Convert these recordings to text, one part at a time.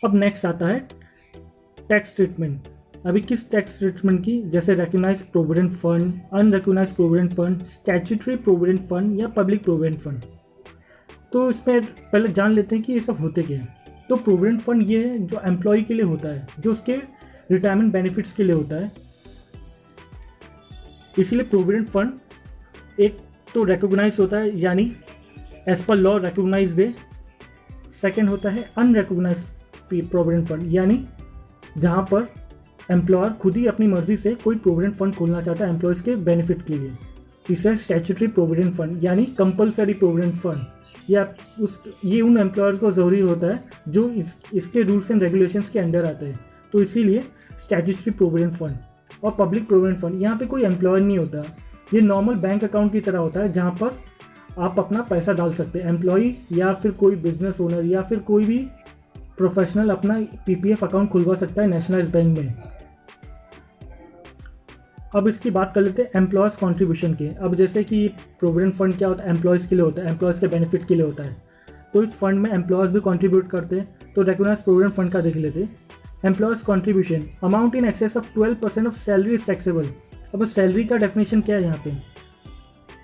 अब नेक्स्ट आता है टैक्स ट्रीटमेंट। अभी किस टैक्स ट्रीटमेंट की, जैसे recognise provident fund, unrecognise provident fund, statutory provident fund या पब्लिक प्रोविडेंट फंड। तो इसमें पहले जान लेते हैं कि ये सब होते क्या है। तो प्रोविडेंट फंड ये है जो एम्प्लॉय के लिए होता है, जो उसके रिटायरमेंट बेनिफिट्स के लिए होता है। इसीलिए प्रोविडेंट फंड एक तो रिकॉग्नाइज होता है, यानी एज पर लॉ रिकॉग्नाइज्ड है। सेकेंड होता है अनरिकॉग्नाइज प्रोविडेंट फंड, यानी जहाँ पर एम्प्लॉयर खुद ही अपनी मर्जी से कोई प्रोविडेंट फंड खोलना चाहता है एम्प्लॉयज़ के बेनिफिट के लिए। तीसरा स्टैट्यूटरी प्रोविडेंट फंड, यानी कंपलसरी प्रोविडेंट फंड, या ये उन एम्प्लॉयर को ज़रूरी होता है जो इसके रूल्स एंड रेगुलेशंस के अंडर आते हैं। तो इसीलिए स्टैट्यूटरी प्रोविडेंट फंड। और पब्लिक प्रोविडेंट फंड, यहाँ पे कोई एम्प्लॉयर नहीं होता, ये नॉर्मल बैंक अकाउंट की तरह होता है जहाँ पर आप अपना पैसा डाल सकते हैं। एम्प्लॉई या फिर कोई बिजनेस ओनर या फिर कोई भी प्रोफेशनल अपना पीपीएफ अकाउंट खुलवा सकता है नेशनलाइज्ड बैंक में। अब इसकी बात कर लेते हैं एम्प्लॉयज़ कॉन्ट्रीब्यूशन के। अब जैसे कि प्रोविडेंट फंड क्या होता है, एम्प्लॉयज़ के लिए होता है, एम्प्लॉयज़ के बेनिफिट के लिए होता है। तो इस फंड में एम्प्लॉयज़ भी कंट्रीब्यूट करते हैं। तो रिकॉग्नाइज्ड प्रोविडेंट फंड का देख लेते हैं। Employees contribution amount in excess of 12% of salary is taxable. अब सैलरी का डेफिनेशन क्या है यहाँ पे?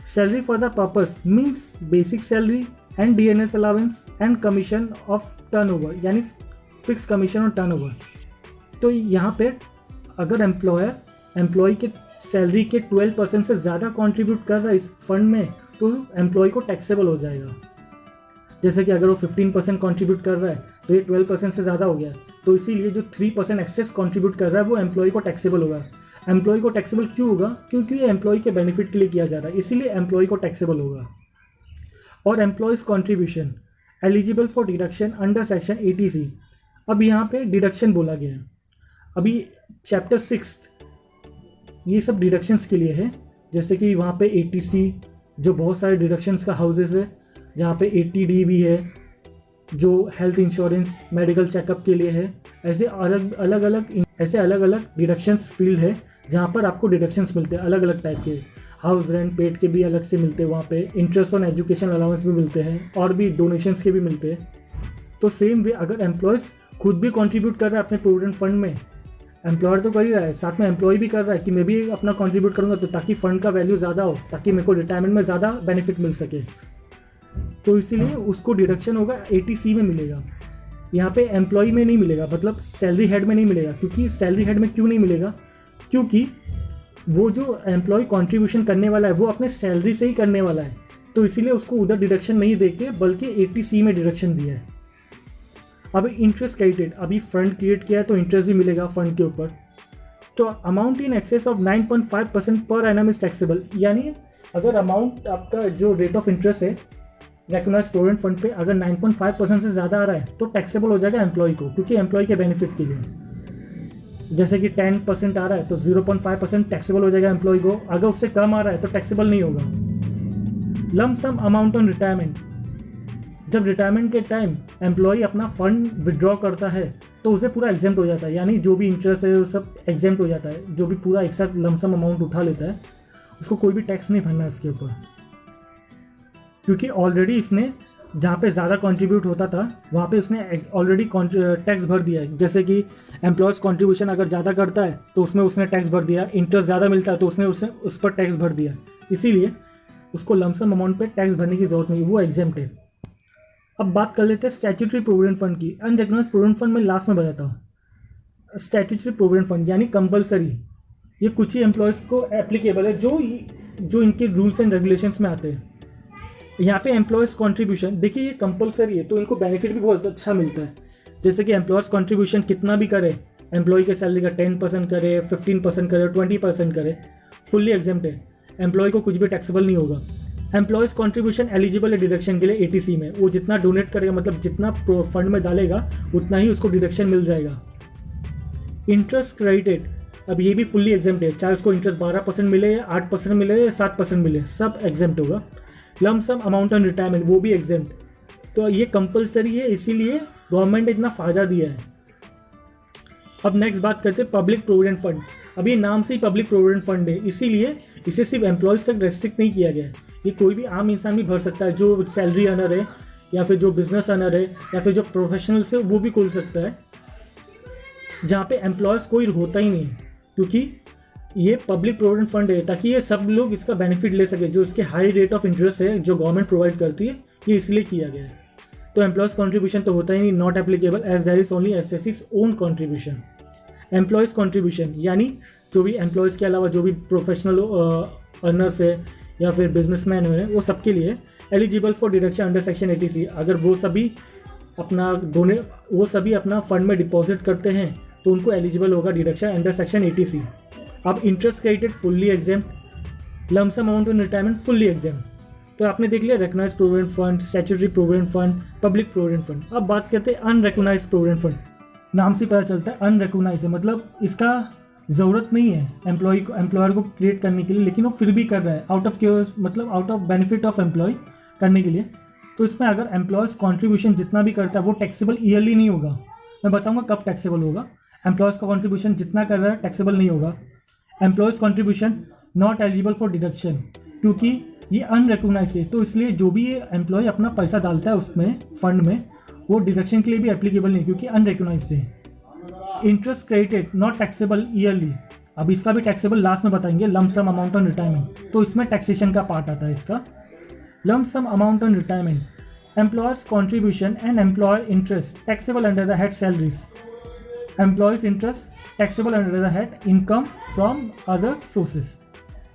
Salary for the purpose means basic salary and DNS allowance and commission of turnover, यानी फिक्स कमीशन ऑन टर्नओवर। तो यहाँ पे अगर एम्प्लॉयर एम्प्लॉय के सैलरी के 12% से ज़्यादा कंट्रीब्यूट कर रहा है इस फंड में, तो एम्प्लॉय को टैक्सेबल हो जाएगा। जैसे कि अगर वो 15% कंट्रीब्यूट कर रहा है तो ये 12% से ज़्यादा हो गया, तो इसीलिए जो 3% एक्सेस कंट्रीब्यूट कर रहा है वो एम्प्लॉय को टैक्सेबल होगा। एम्प्लॉय को टैक्सेबल क्यों होगा? क्योंकि ये एम्प्लॉय के बेनिफिट के लिए किया जा रहा है, इसीलिए एम्प्लॉय को टैक्सेबल होगा। और employees contribution eligible for deduction under section 80C। अब यहाँ पे डिडक्शन बोला गया है। अभी चैप्टर 6 ये सब डिडक्शंस के लिए है। जैसे कि वहाँ पे 80C जो बहुत सारे डिडक्शंस का हाउसेस है, जहाँ पे 80D भी है जो हेल्थ इंश्योरेंस मेडिकल चेकअप के लिए है। ऐसे अलग अलग डिडक्शंस फील्ड है जहाँ पर आपको डिडक्शंस मिलते हैं अलग अलग टाइप के। हाउस रेंट पेड के भी अलग से मिलते हैं, वहाँ पे इंटरेस्ट ऑन एजुकेशन अलाउंस भी मिलते हैं और भी डोनेशंस के भी मिलते हैं। तो सेम वे अगर एम्प्लॉयज़ खुद भी कंट्रीब्यूट कर रहा है अपने प्रोविडेंट फंड में, एम्प्लॉयर तो कर ही रहा है, साथ में एम्प्लॉय भी कर रहा है कि मैं भी अपना कंट्रीब्यूट करूंगा तो ताकि फंड का वैल्यू ज़्यादा हो, ताकि मेरे को रिटायरमेंट में ज़्यादा बेनिफिट मिल सके। तो इसीलिए उसको डिडक्शन होगा 80C में मिलेगा। यहाँ पे एम्प्लॉय में नहीं मिलेगा, मतलब सैलरी हेड में नहीं मिलेगा। क्योंकि सैलरी हेड में क्यों नहीं मिलेगा? क्योंकि वो जो एम्प्लॉय कंट्रीब्यूशन करने वाला है वो अपने सैलरी से ही करने वाला है, तो इसीलिए उसको उधर डिडक्शन नहीं देके बल्कि 80C में डिडक्शन दिया है। अब इंटरेस्ट क्रेडिटेड, अभी फंड क्रिएट किया है तो इंटरेस्ट भी मिलेगा फंड के ऊपर। तो amount in excess of 9.5% per annum is taxable, यानी अगर अमाउंट आपका जो रेट ऑफ इंटरेस्ट है रिकॉग्नाइज प्रोविडेंट फंड पे अगर 9.5% से ज़्यादा आ रहा है तो टैक्सेबल हो जाएगा एम्प्लॉय को, क्योंकि एम्प्लॉय के बेनिफिट के लिए। जैसे कि 10% आ रहा है तो 0.5% टैक्सेबल हो जाएगा एम्प्लॉय को, अगर उससे कम आ रहा है तो टैक्सेबल नहीं होगा। Lump sum amount on retirement, जब रिटायरमेंट के टाइम एम्प्लॉय अपना फंड विड्रॉ करता है तो उसे पूरा एग्जेम्प्ट हो जाता है, यानी जो भी इंटरेस्ट है वो सब एग्जेम्प्ट हो जाता है। जो भी पूरा एक साथ लमसम अमाउंट उठा लेता है उसको कोई भी टैक्स नहीं भरना है इसके ऊपर, क्योंकि ऑलरेडी इसने जहाँ पे ज़्यादा कंट्रीब्यूट होता था वहाँ पे उसने ऑलरेडी टैक्स भर दिया है। जैसे कि एम्प्लॉयज़ कंट्रीब्यूशन अगर ज़्यादा करता है तो उसमें उसने टैक्स भर दिया, इंटरेस्ट ज़्यादा मिलता है तो उसने उस पर टैक्स भर दिया, इसीलिए उसको लमसम अमाउंट पे टैक्स भरने की ज़रूरत नहीं, वो एग्जेम्प्ट है। अब बात कर लेते हैं स्टैट्यूटरी प्रोविडेंट फंड की। अनरिकग्नाइज्ड प्रोविडेंट फंड में लास्ट में बताता हूँ। स्टैट्यूटरी प्रोविडेंट फंड यानी कंपलसरी, ये कुछ ही एम्प्लॉयज़ को एप्लीकेबल है जो इनके रूल्स एंड रेगुलेशंस में आते हैं। यहाँ पे एम्प्लॉयज़ कॉन्ट्रीब्यूशन देखिए ये कंपलसरी है तो इनको बेनिफिट भी बहुत अच्छा मिलता है। जैसे कि एम्प्लॉयज़ कॉन्ट्रीब्यूशन कितना भी करे, एम्प्लॉय के सैलरी का 10% करे, 15% करे, 20% करे, फुल्ली एग्जेम्प्ट है, एम्प्लॉय को कुछ भी टैक्सेबल नहीं होगा। एम्प्लॉयज़ कॉन्ट्रीब्यूशन एलिजिबल है डिडक्शन के लिए 80C में, वो जितना डोनेट करेगा मतलब जितना फंड में डालेगा उतना ही उसको डिडक्शन मिल जाएगा। इंटरेस्ट क्रेडिटेड, अब ये भी फुल्ली एग्जेम्प्ट है, चाहे उसको इंटरेस्ट 12% मिले या 8% मिले या 7% मिले, सब एग्जेम्प्ट होगा। लमसम अमाउंट ऑन रिटायरमेंट वो भी एग्जेम्प्ट, तो ये कंपलसरी है, इसीलिए गवर्नमेंट ने इतना फ़ायदा दिया है। अब नेक्स्ट बात करते हैं पब्लिक प्रोविडेंट फंड। अब ये नाम से ही पब्लिक प्रोविडेंट फंड है, इसीलिए इसे सिर्फ एम्प्लॉयज़ तक रेस्ट्रिक्ट नहीं किया गया है, ये कोई भी आम इंसान भी भर सकता है, जो सैलरी अर्नर है या फिर जो बिजनेस ओनर है या फिर जो प्रोफेशनल्स है वो भी खोल सकता है, जहाँ पे एम्प्लॉयज़ कोई होता ही नहीं, क्योंकि ये पब्लिक प्रोविडेंट फंड है ताकि ये सब लोग इसका बेनिफिट ले सके। जो इसके हाई रेट ऑफ इंटरेस्ट है जो गवर्नमेंट प्रोवाइड करती है, ये इसलिए किया गया है। तो एम्प्लॉयज़ कॉन्ट्रीब्यूशन तो होता ही नहीं, not applicable as there is only एसएससीज ओन कॉन्ट्रीब्यूशन। एम्प्लॉयज़ कॉन्ट्रीब्यूशन यानी जो भी एम्प्लॉयज़ के अलावा जो भी प्रोफेशनल अर्नर्स है या फिर बिजनेसमैन है, वो सबके लिए eligible for deduction under section 80C। अगर वो सभी अपना फंड में डिपॉजिट करते हैं तो उनको एलिजिबल होगा डिडक्शन अंडर सेक्शन 80C। अब interest credited fully exempt, lump sum amount on retirement fully exempt. तो आपने देख लिया recognised provident fund, statutory provident fund, public provident fund. अब बात करते हैं अनरिकॉग्नाइज्ड प्रोविडेंट फंड। नाम से पता चलता है अनरिकॉग्नाइज्ड है, मतलब इसका ज़रूरत नहीं है एम्प्लॉयर को क्रिएट करने के लिए, लेकिन वो फिर भी कर रहा है out of benefit of employ करने के लिए। तो इसमें अगर एम्प्लॉयज़ कॉन्ट्रीब्यूशन जितना भी करता है वो टैक्सेबल ईयरली नहीं होगा। मैं बताऊंगा कब टैक्सेबल होगा। एम्प्लॉयज़ का कॉन्ट्रीब्यूशन जितना कर रहा है टैक्सेबल नहीं होगा। Employees contribution not eligible for deduction, क्योंकि ये अनरिकॉग्नाइज्ड है, तो इसलिए जो भी ये एम्प्लॉय अपना पैसा डालता है उसमें फंड में, वो डिडक्शन के लिए भी एप्लीकेबल नहीं, क्योंकि अनरिकॉग्नाइज्ड है। Interest credited not taxable yearly, अब इसका भी टैक्सेबल लास्ट में बताएंगे। Lump sum amount on retirement, तो इसमें टैक्सेशन का पार्ट आता है इसका। Lump sum amount on retirement, employers contribution and employer interest taxable under the head salaries, employees interest taxable under the head income from other sources.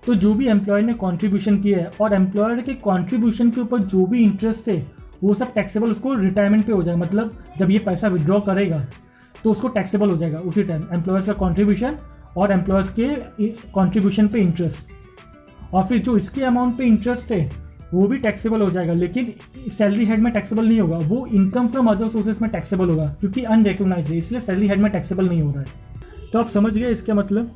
तो जो भी employer ने कॉन्ट्रीब्यूशन किया है और एम्प्लॉयर के कॉन्ट्रीब्यूशन के ऊपर जो भी इंटरेस्ट है वो सब टैक्सेबल उसको रिटायरमेंट पे हो जाएगा। मतलब जब ये पैसा विड्रॉ करेगा तो उसको टैक्सेबल हो जाएगा उसी टाइम, एम्प्लॉयर्स का कॉन्ट्रीब्यूशन और एम्प्लॉयर्स के कॉन्ट्रीब्यूशन पे इंटरेस्ट। और फिर जो इसके अमाउंट पे इंटरेस्ट है वो भी टैक्सेबल हो जाएगा, लेकिन सैलरी हेड में टैक्सेबल नहीं होगा, वो इनकम फ्रॉम अदर सोर्सेज में टैक्सेबल होगा, क्योंकि अनरिकॉग्नाइज्ड है, इसलिए सैलरी हेड में टैक्सेबल नहीं हो रहा है। तो आप समझ गए इसका मतलब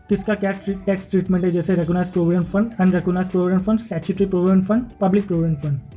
किसका क्या टैक्स ट्रीटमेंट है, जैसे recognised provident fund, unrecognised provident fund, statutory provident fund, public provident fund.